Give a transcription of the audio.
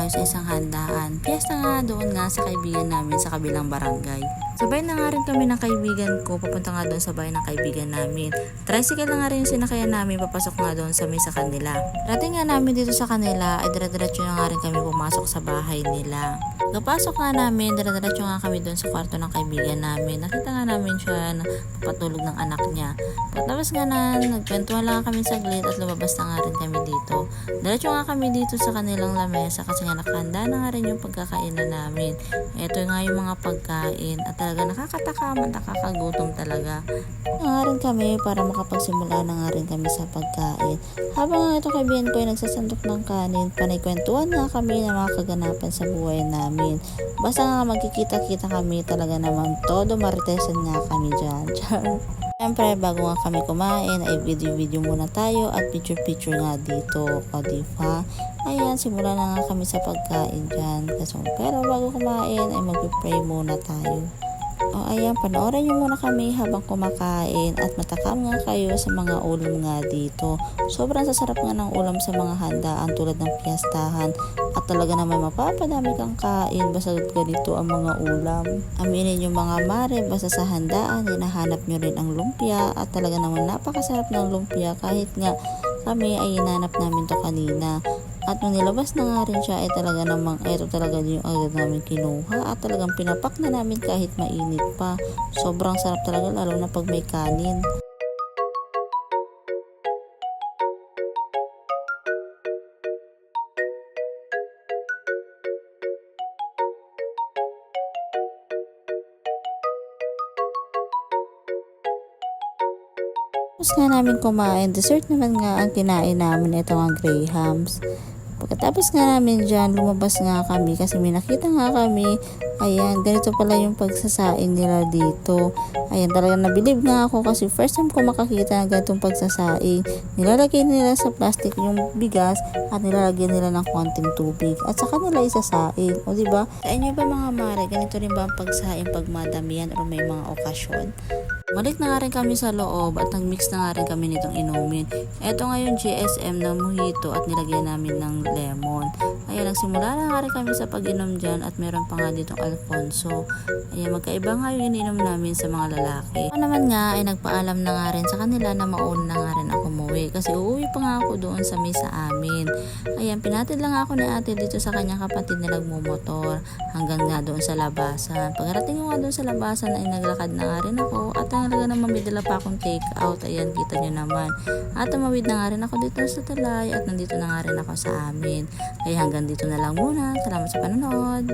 tayo sa isang handaan. Piyesta nga doon nga sa kaibigan namin sa kabilang barangay. Sabay na nga rin kami ng kaibigan ko, papunta nga doon sa bahay ng kaibigan namin. Tricycle na nga rin yung sinakayan namin, papasok nga doon sa may sa kanila. Rating nga namin dito sa kanila, ay dire-diretso na nga rin kami pumasok sa bahay nila. Kapasok nga namin, dire-diretso nga kami doon sa kwarto ng kaibigan namin. Nakita nga namin siya na papatulog ng anak niya. Pagkatapos nga na nagkwentuhan lang kami saglit at lumabas na nga rin kami dito. Diretso nga kami dito sa kanilang lamesa kasi nga nakahanda na nga rin yung pagkakainan namin. Ito nga yung mga pagkain at talaga nakakatakam at nakakagutom talaga. Nga rin kami para makapagsimula na nga rin kami sa pagkain. Habang nga ito kaibigan ko ay nagsasandok ng kanin, panay-kwentuhan nga kami ng mga kaganapan sa buhay namin. Basta nga magkikita-kita kami talaga naman todo maritesan nga kami dyan. Siyempre, bago nga kami kumain, ay video-video muna tayo at picture-picture nga dito. O diba? Ayan, simula na nga kami sa pagkain dyan. Pero bago kumain, ay mag-pray muna tayo. O ayan, panoorin nyo muna kami habang kumakain at matakam nga kayo sa mga ulam nga dito. Sobrang sasarap nga ng ulam sa mga handaan tulad ng piyastahan at talaga naman mapapadami kang kain basta ganito ang mga ulam. Aminin nyo mga mare, basta sa handaan, hinahanap nyo rin ang lumpia at talaga naman napakasarap ng lumpia kahit nga kami ay hinanap namin to kanina. At nung nilabas na nga rin siya ay talaga namang ito talaga yung agad namin kinuha at talagang pinapak na namin kahit mainit pa. Sobrang sarap talaga lalo na pag may kanin. Tapos nga namin kumain, dessert naman nga ang kinain namin, ito ang grahams. Pagkatapos nga namin dyan, lumabas nga kami kasi may nakita nga kami. Ayan, ganito pala yung pagsasaing nila dito. Ayan, talagang nabilib nga ako kasi first time ko makakita ng ganitong pagsasaing. Nilalagay nila sa plastic yung bigas at nilalagyan nila ng konting tubig. At saka nila isasaing. O diba? Sa inyo ba mga mare, ganito rin ba ang pagsaing pag madamihan o may mga okasyon? Balik na nga rin kami sa loob at nag-mix na nga rin kami nitong inumin. Ito nga yung GSM na mojito at nilagyan namin ng lemon. Ayan, nagsimula na nga rin kami sa pag-inom dyan at meron pa nga ditong Alfonso. Ayan, magkaiba nga yung ininom namin sa mga lalaki. Ako naman nga ay nagpaalam na nga rin sa kanila na mauna na nga rin ako umuwi kasi uuwi pa nga ako doon sa misa amin. Ayan, pinatid lang ako ni ate dito sa kanyang kapatid na nagmumotor hanggang nga doon sa labasan. Pagkarating ko nga doon sa labasan ay naglakad na nga rin ako at talaga naman may dala pa akong take out. Ayan, kita nyo naman. At tumawid na nga rin ako dito sa Talay at nandito na nga rin ako sa amin. Kaya hanggang dito na lang muna. Salamat sa panonood.